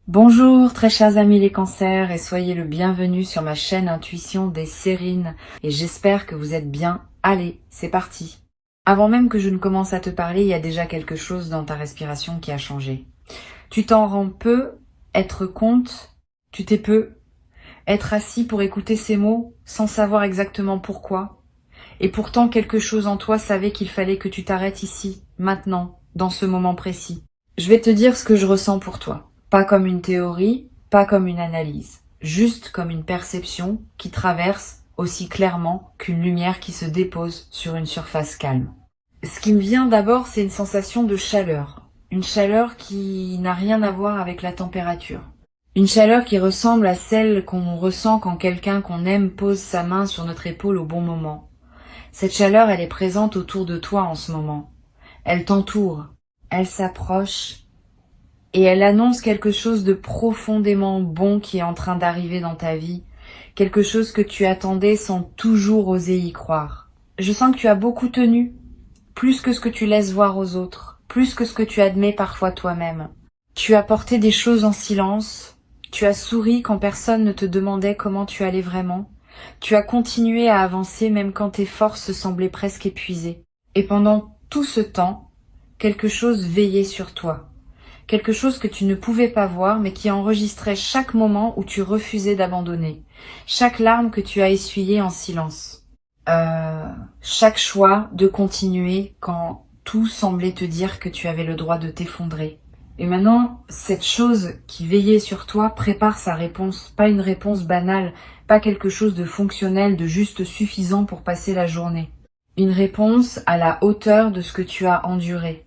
Bonjour très chers amis les cancers et soyez le bienvenu sur ma chaîne Intuition des Sérines et j'espère que vous êtes bien. Allez, c'est parti. Avant même que je ne commence à te parler, il y a déjà quelque chose dans ta respiration qui a changé. Tu t'en rends peu, être compte, tu t'es peu, être assis pour écouter ces mots sans savoir exactement pourquoi. Et pourtant quelque chose en toi savait qu'il fallait que tu t'arrêtes ici, maintenant, dans ce moment précis. Je vais te dire ce que je ressens pour toi. Pas comme une théorie, pas comme une analyse. Juste comme une perception qui traverse aussi clairement qu'une lumière qui se dépose sur une surface calme. Ce qui me vient d'abord, c'est une sensation de chaleur. Une chaleur qui n'a rien à voir avec la température. Une chaleur qui ressemble à celle qu'on ressent quand quelqu'un qu'on aime pose sa main sur notre épaule au bon moment. Cette chaleur, elle est présente autour de toi en ce moment. Elle t'entoure, elle s'approche et elle annonce quelque chose de profondément bon qui est en train d'arriver dans ta vie, quelque chose que tu attendais sans toujours oser y croire. Je sens que tu as beaucoup tenu, plus que ce que tu laisses voir aux autres, plus que ce que tu admets parfois toi-même. Tu as porté des choses en silence, tu as souri quand personne ne te demandait comment tu allais vraiment, tu as continué à avancer même quand tes forces semblaient presque épuisées. Et pendant tout ce temps, quelque chose veillait sur toi. Quelque chose que tu ne pouvais pas voir, mais qui enregistrait chaque moment où tu refusais d'abandonner. Chaque larme que tu as essuyée en silence. Chaque choix de continuer quand tout semblait te dire que tu avais le droit de t'effondrer. Et maintenant, cette chose qui veillait sur toi prépare sa réponse. Pas une réponse banale, pas quelque chose de fonctionnel, de juste suffisant pour passer la journée. Une réponse à la hauteur de ce que tu as enduré.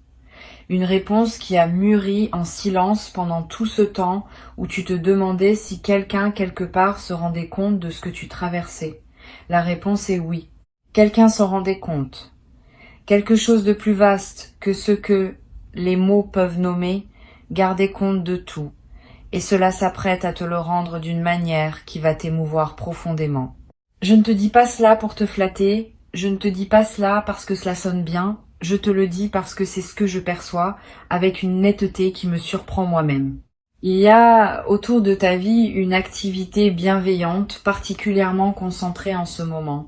Une réponse qui a mûri en silence pendant tout ce temps où tu te demandais si quelqu'un quelque part se rendait compte de ce que tu traversais. La réponse est oui. Quelqu'un s'en rendait compte. Quelque chose de plus vaste que ce que les mots peuvent nommer gardait compte de tout. Et cela s'apprête à te le rendre d'une manière qui va t'émouvoir profondément. Je ne te dis pas cela pour te flatter, je ne te dis pas cela parce que cela sonne bien, je te le dis parce que c'est ce que je perçois, avec une netteté qui me surprend moi-même. Il y a autour de ta vie une activité bienveillante, particulièrement concentrée en ce moment.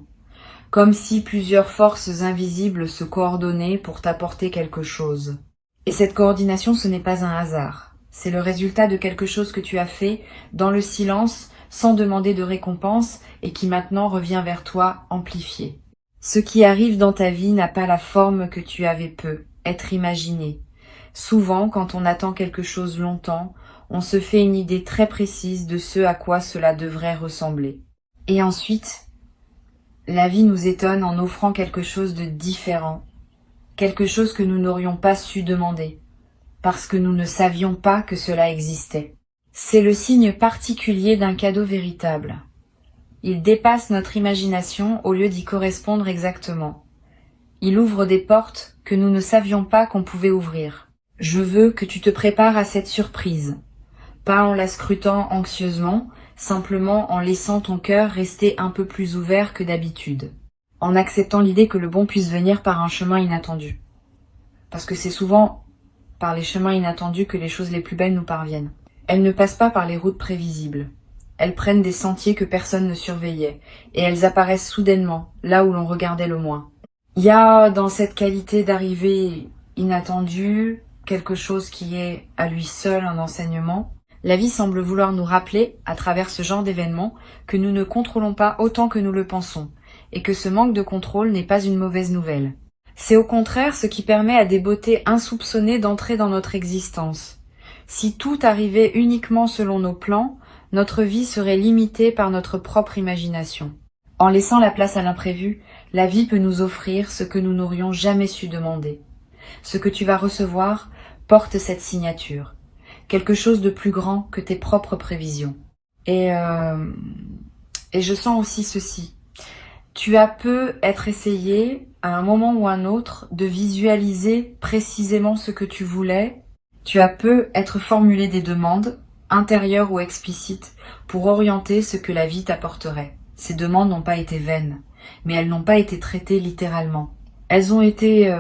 Comme si plusieurs forces invisibles se coordonnaient pour t'apporter quelque chose. Et cette coordination, ce n'est pas un hasard. C'est le résultat de quelque chose que tu as fait dans le silence, sans demander de récompense, et qui maintenant revient vers toi amplifié. Ce qui arrive dans ta vie n'a pas la forme que tu avais peu, être imaginé. Souvent, quand on attend quelque chose longtemps, on se fait une idée très précise de ce à quoi cela devrait ressembler. Et ensuite, la vie nous étonne en offrant quelque chose de différent, quelque chose que nous n'aurions pas su demander, parce que nous ne savions pas que cela existait. C'est le signe particulier d'un cadeau véritable. Il dépasse notre imagination au lieu d'y correspondre exactement. Il ouvre des portes que nous ne savions pas qu'on pouvait ouvrir. Je veux que tu te prépares à cette surprise, pas en la scrutant anxieusement, simplement en laissant ton cœur rester un peu plus ouvert que d'habitude, en acceptant l'idée que le bon puisse venir par un chemin inattendu. Parce que c'est souvent par les chemins inattendus que les choses les plus belles nous parviennent. Elles ne passent pas par les routes prévisibles. Elles prennent des sentiers que personne ne surveillait, et elles apparaissent soudainement, là où l'on regardait le moins. Il y a dans cette qualité d'arrivée inattendue quelque chose qui est à lui seul un enseignement. La vie semble vouloir nous rappeler, à travers ce genre d'événements, que nous ne contrôlons pas autant que nous le pensons, et que ce manque de contrôle n'est pas une mauvaise nouvelle. C'est au contraire ce qui permet à des beautés insoupçonnées d'entrer dans notre existence. Si tout arrivait uniquement selon nos plans, notre vie serait limitée par notre propre imagination. En laissant la place à l'imprévu, la vie peut nous offrir ce que nous n'aurions jamais su demander. Ce que tu vas recevoir porte cette signature. Quelque chose de plus grand que tes propres prévisions. Et je sens aussi ceci. Tu as peu être essayé, à un moment ou un autre, de visualiser précisément ce que tu voulais. Tu as peu être formulé des demandes, intérieures ou explicites, pour orienter ce que la vie t'apporterait. Ces demandes n'ont pas été vaines, mais elles n'ont pas été traitées littéralement. Elles ont été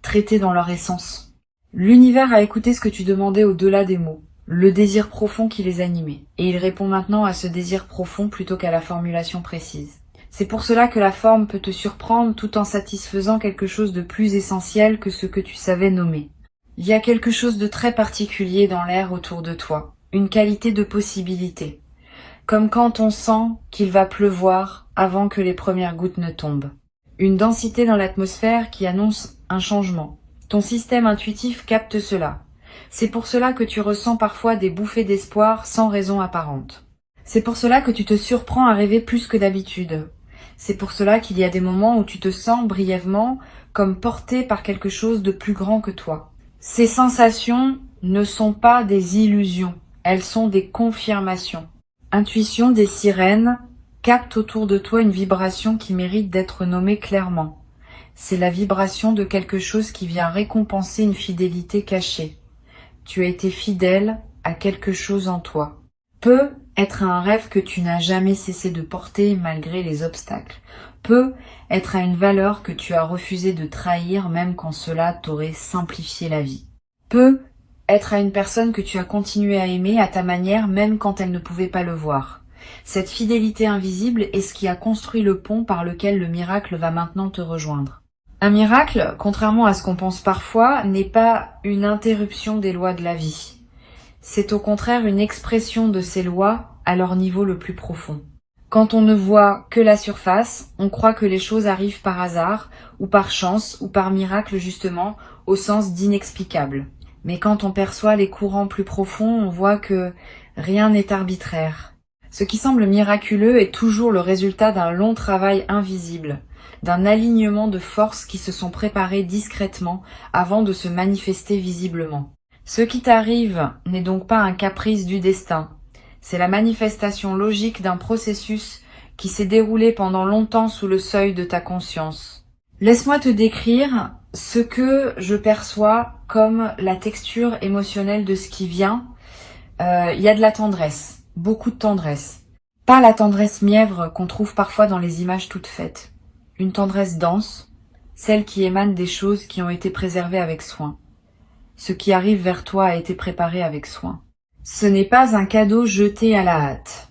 traitées dans leur essence. L'univers a écouté ce que tu demandais au-delà des mots. le désir profond qui les animait. Et il répond maintenant à ce désir profond plutôt qu'à la formulation précise. C'est pour cela que la forme peut te surprendre tout en satisfaisant quelque chose de plus essentiel que ce que tu savais nommer. Il y a quelque chose de très particulier dans l'air autour de toi, une qualité de possibilité, comme quand on sent qu'il va pleuvoir avant que les premières gouttes ne tombent. Une densité dans l'atmosphère qui annonce un changement. Ton système intuitif capte cela. C'est pour cela que tu ressens parfois des bouffées d'espoir sans raison apparente. C'est pour cela que tu te surprends à rêver plus que d'habitude. C'est pour cela qu'il y a des moments où tu te sens brièvement comme porté par quelque chose de plus grand que toi. Ces sensations ne sont pas des illusions, elles sont des confirmations. Intuition des sirènes capte autour de toi une vibration qui mérite d'être nommée clairement. C'est la vibration de quelque chose qui vient récompenser une fidélité cachée. Tu as été fidèle à quelque chose en toi. Peut être un rêve que tu n'as jamais cessé de porter malgré les obstacles. Peut être à une valeur que tu as refusé de trahir même quand cela t'aurait simplifié la vie. Peut être à une personne que tu as continué à aimer à ta manière même quand elle ne pouvait pas le voir. Cette fidélité invisible est ce qui a construit le pont par lequel le miracle va maintenant te rejoindre. Un miracle, contrairement à ce qu'on pense parfois, n'est pas une interruption des lois de la vie. C'est au contraire une expression de ces lois à leur niveau le plus profond. Quand on ne voit que la surface, on croit que les choses arrivent par hasard, ou par chance, ou par miracle justement, au sens d'inexplicable. Mais quand on perçoit les courants plus profonds, on voit que rien n'est arbitraire. Ce qui semble miraculeux est toujours le résultat d'un long travail invisible, d'un alignement de forces qui se sont préparées discrètement avant de se manifester visiblement. Ce qui t'arrive n'est donc pas un caprice du destin, c'est la manifestation logique d'un processus qui s'est déroulé pendant longtemps sous le seuil de ta conscience. Laisse-moi te décrire ce que je perçois comme la texture émotionnelle de ce qui vient. Il y a de la tendresse, beaucoup de tendresse. Pas la tendresse mièvre qu'on trouve parfois dans les images toutes faites. Une tendresse dense, celle qui émane des choses qui ont été préservées avec soin. Ce qui arrive vers toi a été préparé avec soin. Ce n'est pas un cadeau jeté à la hâte.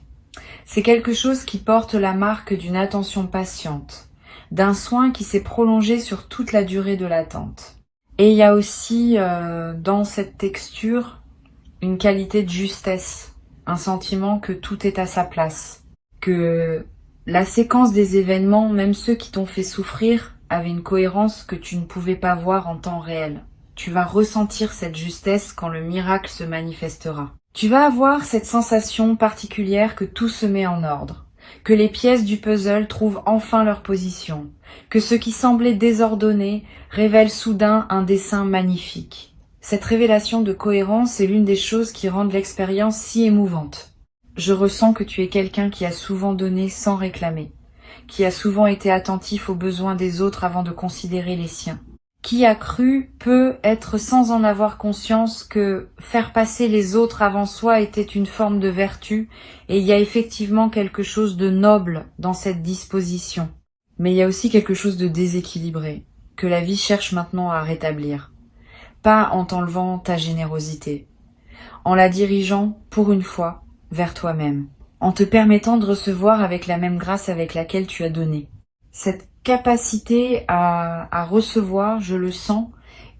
C'est quelque chose qui porte la marque d'une attention patiente, d'un soin qui s'est prolongé sur toute la durée de l'attente. Et il y a aussi dans cette texture une qualité de justesse, un sentiment que tout est à sa place, que la séquence des événements, même ceux qui t'ont fait souffrir, avait une cohérence que tu ne pouvais pas voir en temps réel. Tu vas ressentir cette justesse quand le miracle se manifestera. Tu vas avoir cette sensation particulière que tout se met en ordre, que les pièces du puzzle trouvent enfin leur position, que ce qui semblait désordonné révèle soudain un dessin magnifique. Cette révélation de cohérence est l'une des choses qui rendent l'expérience si émouvante. Je ressens que tu es quelqu'un qui a souvent donné sans réclamer, qui a souvent été attentif aux besoins des autres avant de considérer les siens. Qui a cru peut être sans en avoir conscience que faire passer les autres avant soi était une forme de vertu, et il y a effectivement quelque chose de noble dans cette disposition. Mais il y a aussi quelque chose de déséquilibré, que la vie cherche maintenant à rétablir. Pas en t'enlevant ta générosité, en la dirigeant, pour une fois, vers toi-même, en te permettant de recevoir avec la même grâce avec laquelle tu as donné. Cette capacité à recevoir, je le sens,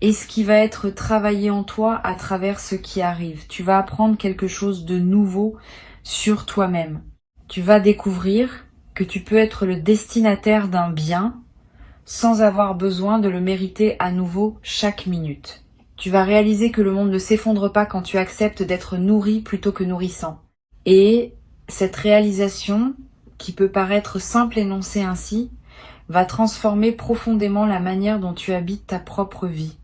est ce qui va être travaillé en toi à travers ce qui arrive. Tu vas apprendre quelque chose de nouveau sur toi-même. Tu vas découvrir que tu peux être le destinataire d'un bien sans avoir besoin de le mériter à nouveau chaque minute. Tu vas réaliser que le monde ne s'effondre pas quand tu acceptes d'être nourri plutôt que nourrissant. Et cette réalisation, qui peut paraître simple énoncée ainsi, va transformer profondément la manière dont tu habites ta propre vie.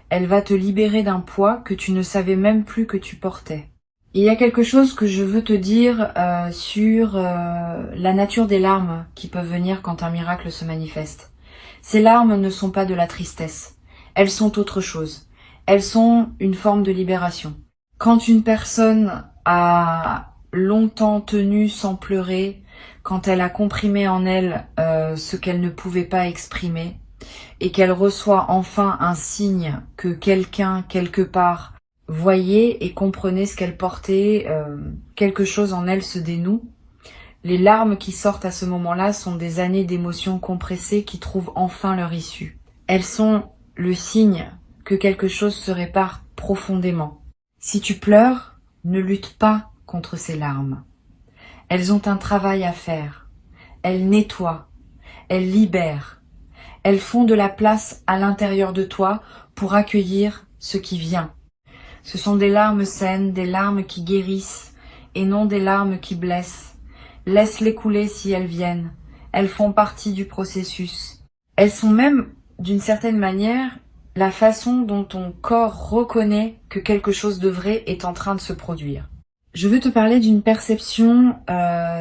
Elle va te libérer d'un poids que tu ne savais même plus que tu portais. Et il y a quelque chose que je veux te dire sur la nature des larmes qui peuvent venir quand un miracle se manifeste. Ces larmes ne sont pas de la tristesse. Elles sont autre chose. Elles sont une forme de libération. Quand une personne a longtemps tenu sans pleurer, quand elle a comprimé en elle ce qu'elle ne pouvait pas exprimer, et qu'elle reçoit enfin un signe que quelqu'un, quelque part, Voyez et comprenez ce qu'elle portait, quelque chose en elle se dénoue. Les larmes qui sortent à ce moment-là sont des années d'émotions compressées qui trouvent enfin leur issue. Elles sont le signe que quelque chose se répare profondément. Si tu pleures, ne lutte pas contre ces larmes. Elles ont un travail à faire. Elles nettoient, elles libèrent. Elles font de la place à l'intérieur de toi pour accueillir ce qui vient. Ce sont des larmes saines, des larmes qui guérissent, et non des larmes qui blessent. Laisse-les couler si elles viennent. Elles font partie du processus. Elles sont même, d'une certaine manière, la façon dont ton corps reconnaît que quelque chose de vrai est en train de se produire. Je veux te parler d'une perception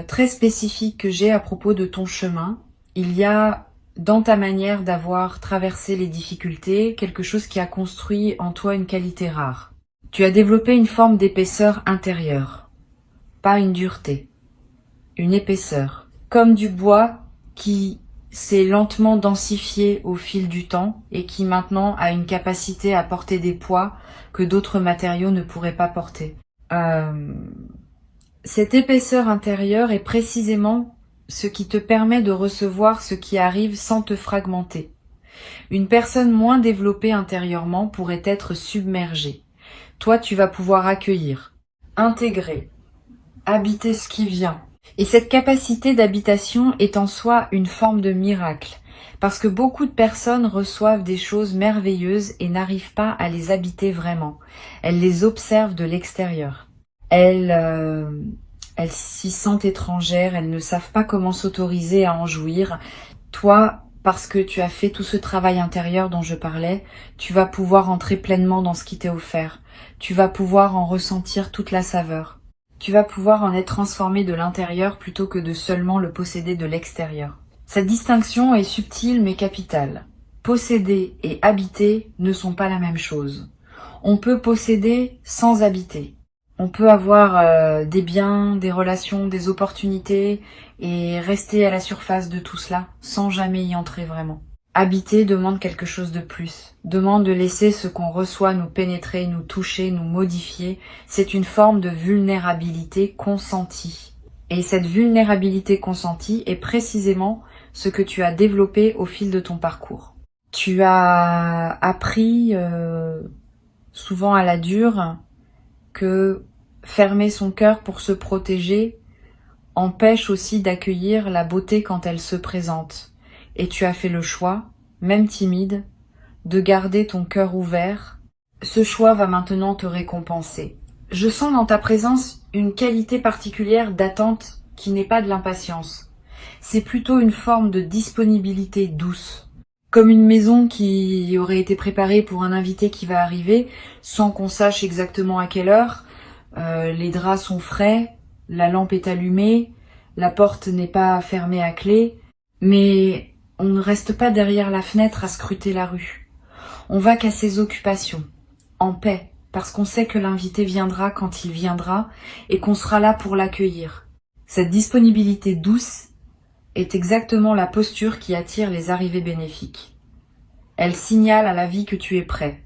très spécifique que j'ai à propos de ton chemin. Il y a dans ta manière d'avoir traversé les difficultés quelque chose qui a construit en toi une qualité rare. Tu as développé une forme d'épaisseur intérieure, pas une dureté, une épaisseur, comme du bois qui s'est lentement densifié au fil du temps et qui maintenant a une capacité à porter des poids que d'autres matériaux ne pourraient pas porter. Cette épaisseur intérieure est précisément ce qui te permet de recevoir ce qui arrive sans te fragmenter. Une personne moins développée intérieurement pourrait être submergée. Toi, tu vas pouvoir accueillir, intégrer, habiter ce qui vient. Et cette capacité d'habitation est en soi une forme de miracle, parce que beaucoup de personnes reçoivent des choses merveilleuses et n'arrivent pas à les habiter vraiment. Elles les observent de l'extérieur. Elles s'y sentent étrangères, elles ne savent pas comment s'autoriser à en jouir. Toi, parce que tu as fait tout ce travail intérieur dont je parlais, tu vas pouvoir entrer pleinement dans ce qui t'est offert. Tu vas pouvoir en ressentir toute la saveur. Tu vas pouvoir en être transformé de l'intérieur plutôt que de seulement le posséder de l'extérieur. Cette distinction est subtile mais capitale. Posséder et habiter ne sont pas la même chose. On peut posséder sans habiter. On peut avoir des biens, des relations, des opportunités et rester à la surface de tout cela sans jamais y entrer vraiment. Habiter demande quelque chose de plus, demande de laisser ce qu'on reçoit nous pénétrer, nous toucher, nous modifier. C'est une forme de vulnérabilité consentie. Et cette vulnérabilité consentie est précisément ce que tu as développé au fil de ton parcours. Tu as appris, souvent à la dure, que fermer son cœur pour se protéger empêche aussi d'accueillir la beauté quand elle se présente. Et tu as fait le choix, même timide, de garder ton cœur ouvert. Ce choix va maintenant te récompenser. Je sens dans ta présence une qualité particulière d'attente qui n'est pas de l'impatience. C'est plutôt une forme de disponibilité douce. Comme une maison qui aurait été préparée pour un invité qui va arriver, sans qu'on sache exactement à quelle heure. Les draps sont frais, la lampe est allumée, la porte n'est pas fermée à clé, mais on ne reste pas derrière la fenêtre à scruter la rue. On va qu'à ses occupations, en paix, parce qu'on sait que l'invité viendra quand il viendra et qu'on sera là pour l'accueillir. Cette disponibilité douce est exactement la posture qui attire les arrivées bénéfiques. Elle signale à la vie que tu es prêt,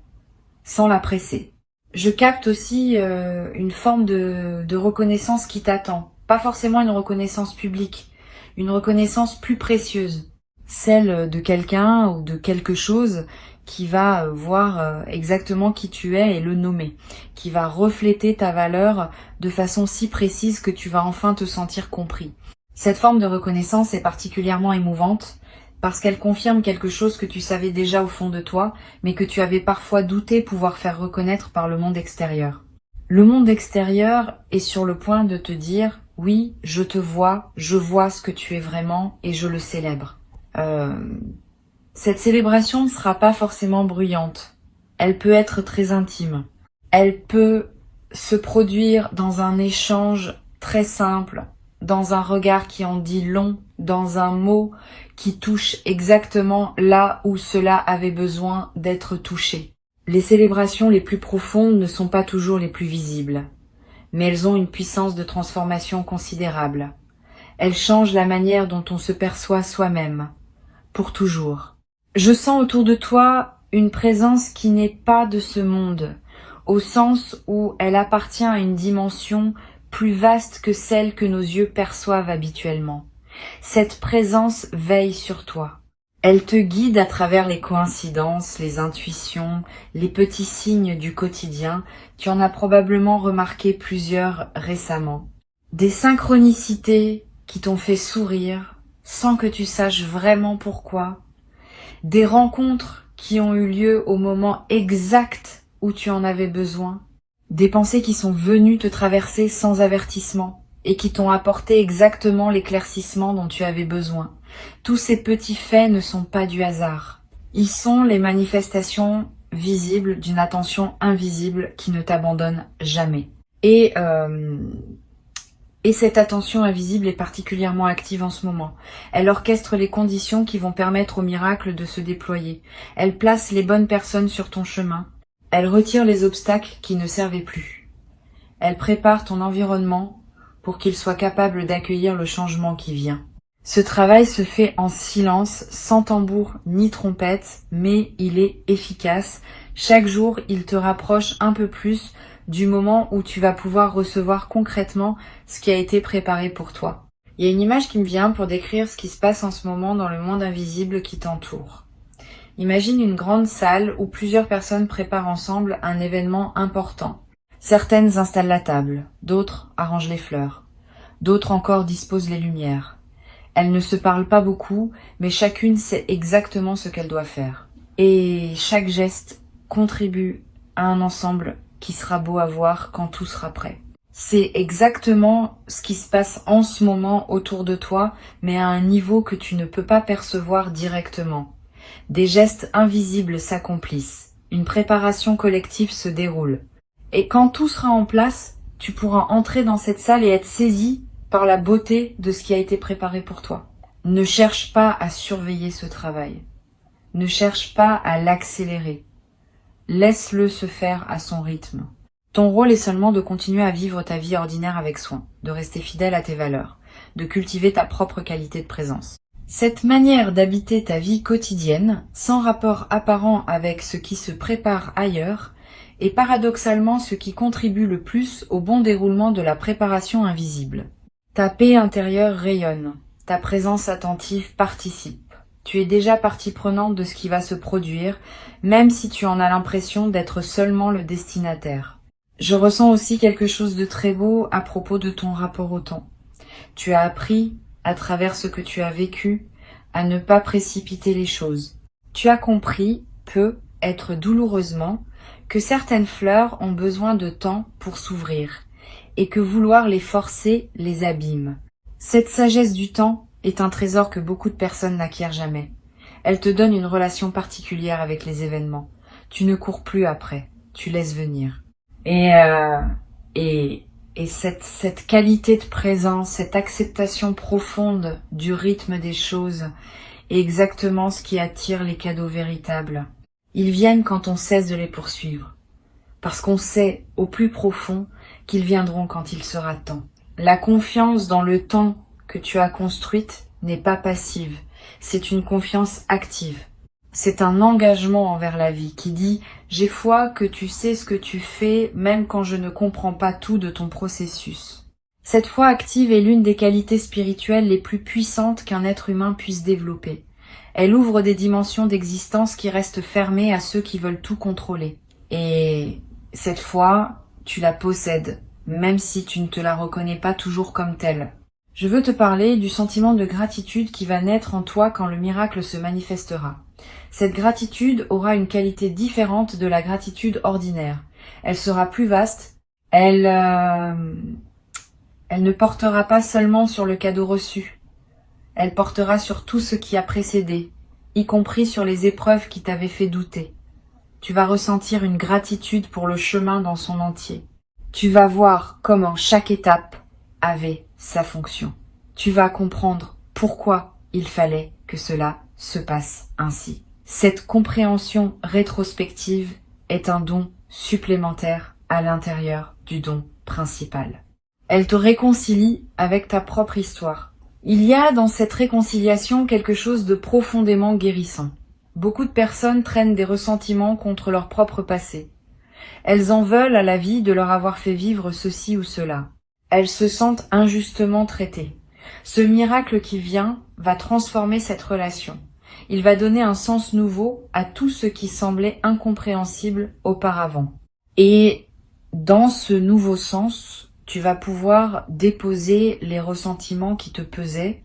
sans la presser. Je capte aussi une forme de reconnaissance qui t'attend. Pas forcément une reconnaissance publique, une reconnaissance plus précieuse. Celle de quelqu'un ou de quelque chose qui va voir exactement qui tu es et le nommer. Qui va refléter ta valeur de façon si précise que tu vas enfin te sentir compris. Cette forme de reconnaissance est particulièrement émouvante parce qu'elle confirme quelque chose que tu savais déjà au fond de toi, mais que tu avais parfois douté pouvoir faire reconnaître par le monde extérieur. Le monde extérieur est sur le point de te dire « Oui, je te vois, je vois ce que tu es vraiment et je le célèbre ». Cette célébration ne sera pas forcément bruyante. Elle peut être très intime. Elle peut se produire dans un échange très simple, dans un regard qui en dit long, dans un mot qui touche exactement là où cela avait besoin d'être touché. Les célébrations les plus profondes ne sont pas toujours les plus visibles, mais elles ont une puissance de transformation considérable. Elles changent la manière dont on se perçoit soi-même, pour toujours. Je sens autour de toi une présence qui n'est pas de ce monde, au sens où elle appartient à une dimension plus vaste que celle que nos yeux perçoivent habituellement. Cette présence veille sur toi. Elle te guide à travers les coïncidences, les intuitions, les petits signes du quotidien. Tu en as probablement remarqué plusieurs récemment. Des synchronicités qui t'ont fait sourire sans que tu saches vraiment pourquoi. Des rencontres qui ont eu lieu au moment exact où tu en avais besoin. Des pensées qui sont venues te traverser sans avertissement et qui t'ont apporté exactement l'éclaircissement dont tu avais besoin. Tous ces petits faits ne sont pas du hasard. Ils sont les manifestations visibles d'une attention invisible qui ne t'abandonne jamais. Et cette attention invisible est particulièrement active en ce moment. Elle orchestre les conditions qui vont permettre au miracle de se déployer. Elle place les bonnes personnes sur ton chemin. Elle retire les obstacles qui ne servaient plus. Elle prépare ton environnement pour qu'il soit capable d'accueillir le changement qui vient. Ce travail se fait en silence, sans tambour ni trompette, mais il est efficace. Chaque jour, il te rapproche un peu plus du moment où tu vas pouvoir recevoir concrètement ce qui a été préparé pour toi. Il y a une image qui me vient pour décrire ce qui se passe en ce moment dans le monde invisible qui t'entoure. Imagine une grande salle où plusieurs personnes préparent ensemble un événement important. Certaines installent la table, d'autres arrangent les fleurs, d'autres encore disposent les lumières. Elles ne se parlent pas beaucoup, mais chacune sait exactement ce qu'elle doit faire. Et chaque geste contribue à un ensemble qui sera beau à voir quand tout sera prêt. C'est exactement ce qui se passe en ce moment autour de toi, mais à un niveau que tu ne peux pas percevoir directement. Des gestes invisibles s'accomplissent. Une préparation collective se déroule. Et quand tout sera en place, tu pourras entrer dans cette salle et être saisi par la beauté de ce qui a été préparé pour toi. Ne cherche pas à surveiller ce travail. Ne cherche pas à l'accélérer. Laisse-le se faire à son rythme. Ton rôle est seulement de continuer à vivre ta vie ordinaire avec soin, de rester fidèle à tes valeurs, de cultiver ta propre qualité de présence. Cette manière d'habiter ta vie quotidienne, sans rapport apparent avec ce qui se prépare ailleurs, est paradoxalement ce qui contribue le plus au bon déroulement de la préparation invisible. Ta paix intérieure rayonne, ta présence attentive participe. Tu es déjà partie prenante de ce qui va se produire, même si tu en as l'impression d'être seulement le destinataire. Je ressens aussi quelque chose de très beau à propos de ton rapport au temps. Tu as appris, à travers ce que tu as vécu, à ne pas précipiter les choses. Tu as compris, être douloureusement, que certaines fleurs ont besoin de temps pour s'ouvrir, et que vouloir les forcer les abîme. Cette sagesse du temps est un trésor que beaucoup de personnes n'acquièrent jamais. Elle te donne une relation particulière avec les événements. Tu ne cours plus après, tu laisses venir. Et cette qualité de présence, cette acceptation profonde du rythme des choses est exactement ce qui attire les cadeaux véritables. Ils viennent quand on cesse de les poursuivre, parce qu'on sait au plus profond qu'ils viendront quand il sera temps. La confiance dans le temps que tu as construite n'est pas passive, c'est une confiance active. C'est un engagement envers la vie qui dit « J'ai foi que tu sais ce que tu fais même quand je ne comprends pas tout de ton processus ». Cette foi active est l'une des qualités spirituelles les plus puissantes qu'un être humain puisse développer. Elle ouvre des dimensions d'existence qui restent fermées à ceux qui veulent tout contrôler. Et cette foi, tu la possèdes, même si tu ne te la reconnais pas toujours comme telle. Je veux te parler du sentiment de gratitude qui va naître en toi quand le miracle se manifestera. Cette gratitude aura une qualité différente de la gratitude ordinaire. Elle sera plus vaste, elle ne portera pas seulement sur le cadeau reçu, elle portera sur tout ce qui a précédé, y compris sur les épreuves qui t'avaient fait douter. Tu vas ressentir une gratitude pour le chemin dans son entier. Tu vas voir comment chaque étape avait sa fonction. Tu vas comprendre pourquoi il fallait que cela se passe ainsi. Cette compréhension rétrospective est un don supplémentaire à l'intérieur du don principal. Elle te réconcilie avec ta propre histoire. Il y a dans cette réconciliation quelque chose de profondément guérissant. Beaucoup de personnes traînent des ressentiments contre leur propre passé. Elles en veulent à la vie de leur avoir fait vivre ceci ou cela. Elles se sentent injustement traitées. Ce miracle qui vient va transformer cette relation. Il va donner un sens nouveau à tout ce qui semblait incompréhensible auparavant. Et dans ce nouveau sens, tu vas pouvoir déposer les ressentiments qui te pesaient,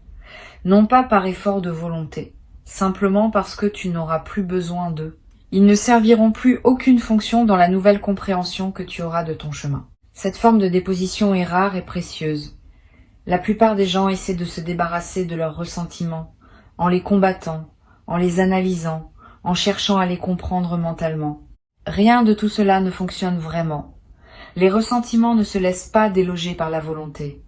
non pas par effort de volonté, simplement parce que tu n'auras plus besoin d'eux. Ils ne serviront plus aucune fonction dans la nouvelle compréhension que tu auras de ton chemin. Cette forme de déposition est rare et précieuse. La plupart des gens essaient de se débarrasser de leurs ressentiments, en les combattant, en les analysant, en cherchant à les comprendre mentalement. Rien de tout cela ne fonctionne vraiment. Les ressentiments ne se laissent pas déloger par la volonté.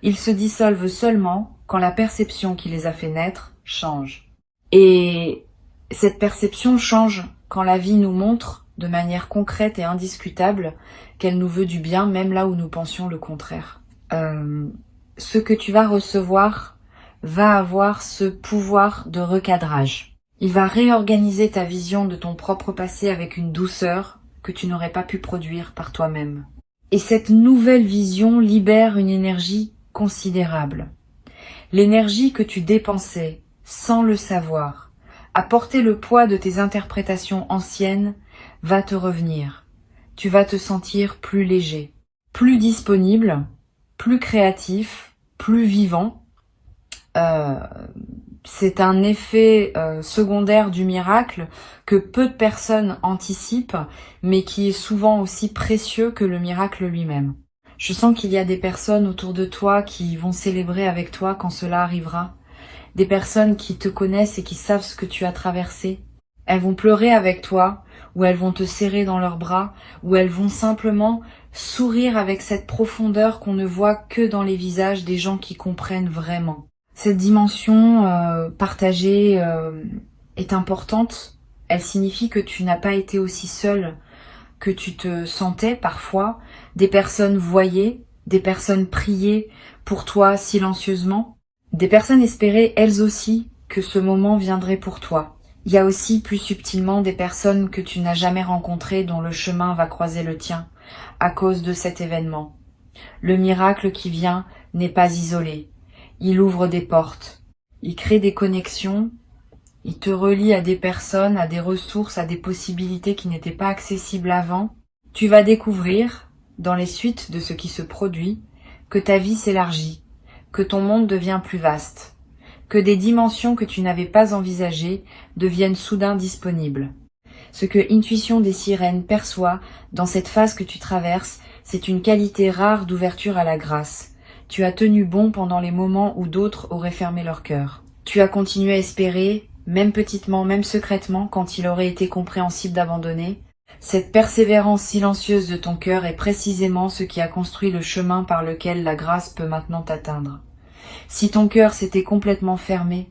Ils se dissolvent seulement quand la perception qui les a fait naître change. Et cette perception change quand la vie nous montre, de manière concrète et indiscutable, qu'elle nous veut du bien, même là où nous pensions le contraire. Ce que tu vas recevoir va avoir ce pouvoir de recadrage. Il va réorganiser ta vision de ton propre passé avec une douceur que tu n'aurais pas pu produire par toi-même. Et cette nouvelle vision libère une énergie considérable. L'énergie que tu dépensais, sans le savoir, à porter le poids de tes interprétations anciennes, va te revenir. Tu vas te sentir plus léger, plus disponible, plus créatif, plus vivant. C'est un effet secondaire du miracle que peu de personnes anticipent, mais qui est souvent aussi précieux que le miracle lui-même. Je sens qu'il y a des personnes autour de toi qui vont célébrer avec toi quand cela arrivera. Des personnes qui te connaissent et qui savent ce que tu as traversé. Elles vont pleurer avec toi, ou elles vont te serrer dans leurs bras, ou elles vont simplement sourire avec cette profondeur qu'on ne voit que dans les visages des gens qui comprennent vraiment. Cette dimension partagée est importante. Elle signifie que tu n'as pas été aussi seul que tu te sentais parfois. Des personnes voyaient, des personnes priaient pour toi silencieusement. Des personnes espéraient elles aussi que ce moment viendrait pour toi. Il y a aussi plus subtilement des personnes que tu n'as jamais rencontrées dont le chemin va croiser le tien à cause de cet événement. Le miracle qui vient n'est pas isolé. Il ouvre des portes. Il crée des connexions. Il te relie à des personnes, à des ressources, à des possibilités qui n'étaient pas accessibles avant. Tu vas découvrir, dans les suites de ce qui se produit, que ta vie s'élargit, que ton monde devient plus vaste, que des dimensions que tu n'avais pas envisagées deviennent soudain disponibles. Ce que Intuition des Sirènes perçoit dans cette phase que tu traverses, c'est une qualité rare d'ouverture à la grâce. Tu as tenu bon pendant les moments où d'autres auraient fermé leur cœur. Tu as continué à espérer, même petitement, même secrètement, quand il aurait été compréhensible d'abandonner. Cette persévérance silencieuse de ton cœur est précisément ce qui a construit le chemin par lequel la grâce peut maintenant t'atteindre. Si ton cœur s'était complètement fermé,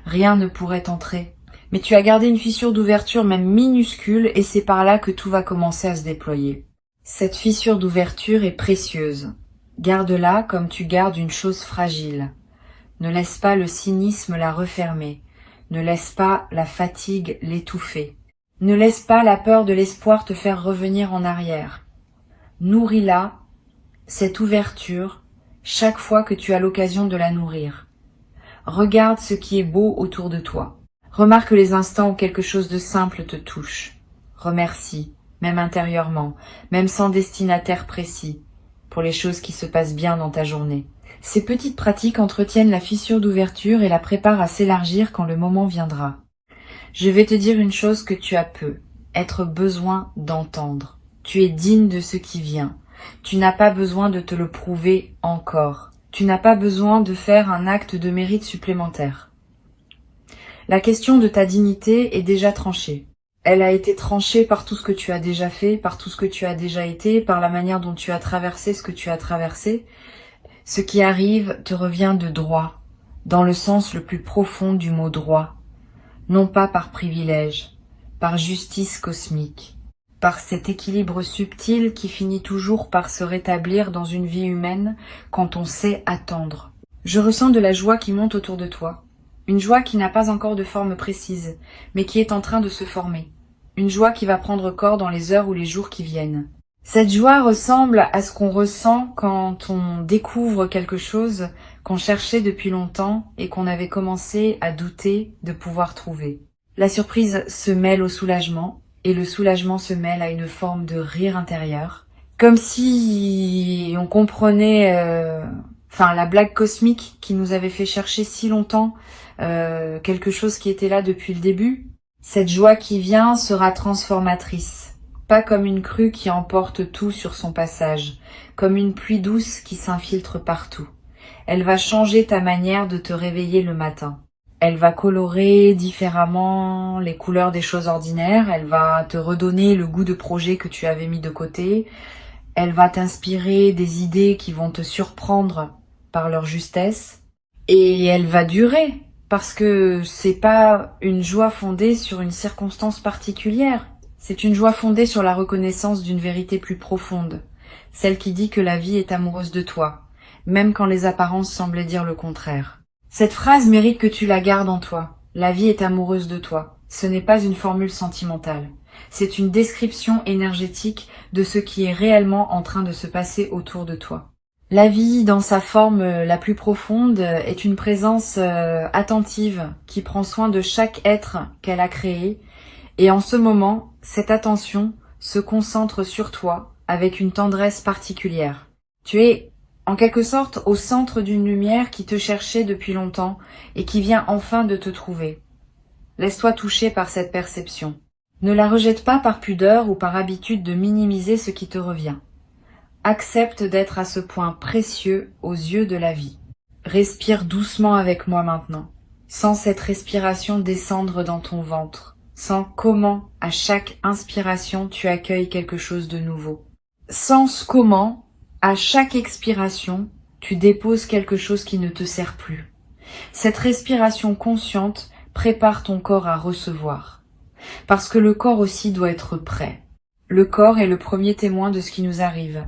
rien ne pourrait entrer. Mais tu as gardé une fissure d'ouverture même minuscule et c'est par là que tout va commencer à se déployer. Cette fissure d'ouverture est précieuse. Garde-la comme tu gardes une chose fragile. Ne laisse pas le cynisme la refermer. Ne laisse pas la fatigue l'étouffer. Ne laisse pas la peur de l'espoir te faire revenir en arrière. Nourris-la, cette ouverture, chaque fois que tu as l'occasion de la nourrir. Regarde ce qui est beau autour de toi. Remarque les instants où quelque chose de simple te touche. Remercie, même intérieurement, même sans destinataire précis, pour les choses qui se passent bien dans ta journée. Ces petites pratiques entretiennent la fissure d'ouverture et la préparent à s'élargir quand le moment viendra. Je vais te dire une chose que tu as peu, être besoin d'entendre. Tu es digne de ce qui vient. Tu n'as pas besoin de te le prouver encore. Tu n'as pas besoin de faire un acte de mérite supplémentaire. La question de ta dignité est déjà tranchée. Elle a été tranchée par tout ce que tu as déjà fait, par tout ce que tu as déjà été, par la manière dont tu as traversé ce que tu as traversé. Ce qui arrive te revient de droit, dans le sens le plus profond du mot droit, non pas par privilège, par justice cosmique, par cet équilibre subtil qui finit toujours par se rétablir dans une vie humaine quand on sait attendre. Je ressens de la joie qui monte autour de toi, une joie qui n'a pas encore de forme précise, mais qui est en train de se former. une joie qui va prendre corps dans les heures ou les jours qui viennent. Cette joie ressemble à ce qu'on ressent quand on découvre quelque chose qu'on cherchait depuis longtemps et qu'on avait commencé à douter de pouvoir trouver. La surprise se mêle au soulagement et le soulagement se mêle à une forme de rire intérieur. Comme si on comprenait la blague cosmique qui nous avait fait chercher si longtemps quelque chose qui était là depuis le début. Cette joie qui vient sera transformatrice. Pas comme une crue qui emporte tout sur son passage, comme une pluie douce qui s'infiltre partout. Elle va changer ta manière de te réveiller le matin. Elle va colorer différemment les couleurs des choses ordinaires, elle va te redonner le goût de projet que tu avais mis de côté, elle va t'inspirer des idées qui vont te surprendre par leur justesse, et elle va durer, parce que c'est pas une joie fondée sur une circonstance particulière. C'est une joie fondée sur la reconnaissance d'une vérité plus profonde, celle qui dit que la vie est amoureuse de toi, même quand les apparences semblaient dire le contraire. Cette phrase mérite que tu la gardes en toi. La vie est amoureuse de toi. Ce n'est pas une formule sentimentale. C'est une description énergétique de ce qui est réellement en train de se passer autour de toi. La vie, dans sa forme la plus profonde, est une présence attentive qui prend soin de chaque être qu'elle a créé. Et en ce moment, cette attention se concentre sur toi avec une tendresse particulière. Tu es, en quelque sorte, au centre d'une lumière qui te cherchait depuis longtemps et qui vient enfin de te trouver. Laisse-toi toucher par cette perception. Ne la rejette pas par pudeur ou par habitude de minimiser ce qui te revient. Accepte d'être à ce point précieux aux yeux de la vie. Respire doucement avec moi maintenant. Sens cette respiration descendre dans ton ventre. Sens comment, à chaque inspiration, tu accueilles quelque chose de nouveau. Sens comment, à chaque expiration, tu déposes quelque chose qui ne te sert plus. Cette respiration consciente prépare ton corps à recevoir. Parce que le corps aussi doit être prêt. Le corps est le premier témoin de ce qui nous arrive.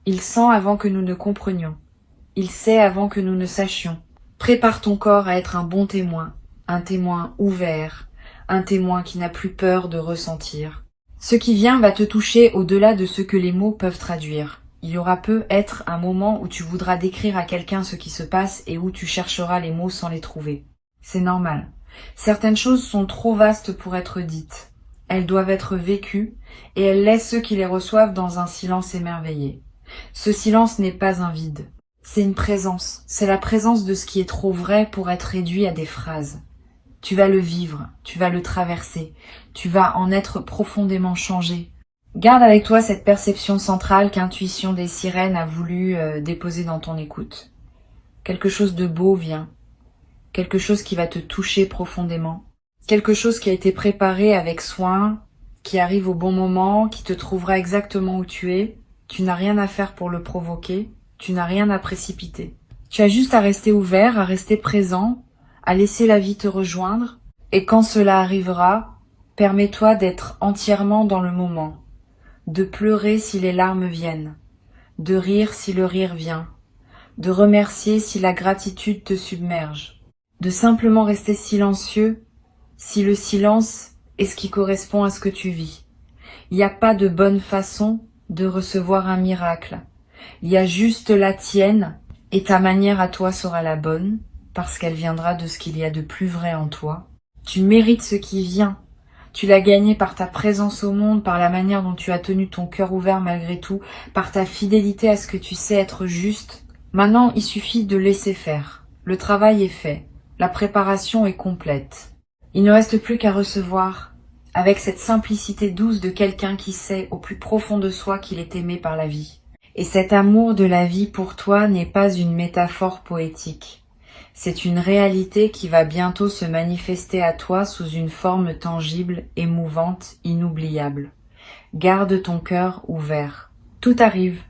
Il sent avant que nous ne comprenions. Il sait avant que nous ne sachions. Prépare ton corps à être un bon témoin, un témoin ouvert, un témoin qui n'a plus peur de ressentir. Ce qui vient va te toucher au-delà de ce que les mots peuvent traduire. Il y aura peut-être un moment où tu voudras décrire à quelqu'un ce qui se passe et où tu chercheras les mots sans les trouver. C'est normal. Certaines choses sont trop vastes pour être dites. Elles doivent être vécues et elles laissent ceux qui les reçoivent dans un silence émerveillé. Ce silence n'est pas un vide. C'est une présence. C'est la présence de ce qui est trop vrai pour être réduit à des phrases. Tu vas le vivre, tu vas le traverser, tu vas en être profondément changé. Garde avec toi cette perception centrale qu'Intuition des Sirènes a voulu déposer dans ton écoute. Quelque chose de beau vient, quelque chose qui va te toucher profondément, quelque chose qui a été préparé avec soin, qui arrive au bon moment, qui te trouvera exactement où tu es. Tu n'as rien à faire pour le provoquer, tu n'as rien à précipiter. Tu as juste à rester ouvert, à rester présent, à laisser la vie te rejoindre, et quand cela arrivera, permets-toi d'être entièrement dans le moment, de pleurer si les larmes viennent, de rire si le rire vient, de remercier si la gratitude te submerge, de simplement rester silencieux si le silence est ce qui correspond à ce que tu vis. Il n'y a pas de bonne façon de recevoir un miracle, il y a juste la tienne, et ta manière à toi sera la bonne, parce qu'elle viendra de ce qu'il y a de plus vrai en toi. Tu mérites ce qui vient. Tu l'as gagné par ta présence au monde, par la manière dont tu as tenu ton cœur ouvert malgré tout, par ta fidélité à ce que tu sais être juste. Maintenant, il suffit de laisser faire. Le travail est fait. La préparation est complète. Il ne reste plus qu'à recevoir, avec cette simplicité douce de quelqu'un qui sait au plus profond de soi qu'il est aimé par la vie. Et cet amour de la vie pour toi n'est pas une métaphore poétique. C'est une réalité qui va bientôt se manifester à toi sous une forme tangible, émouvante, inoubliable. Garde ton cœur ouvert. Tout arrive.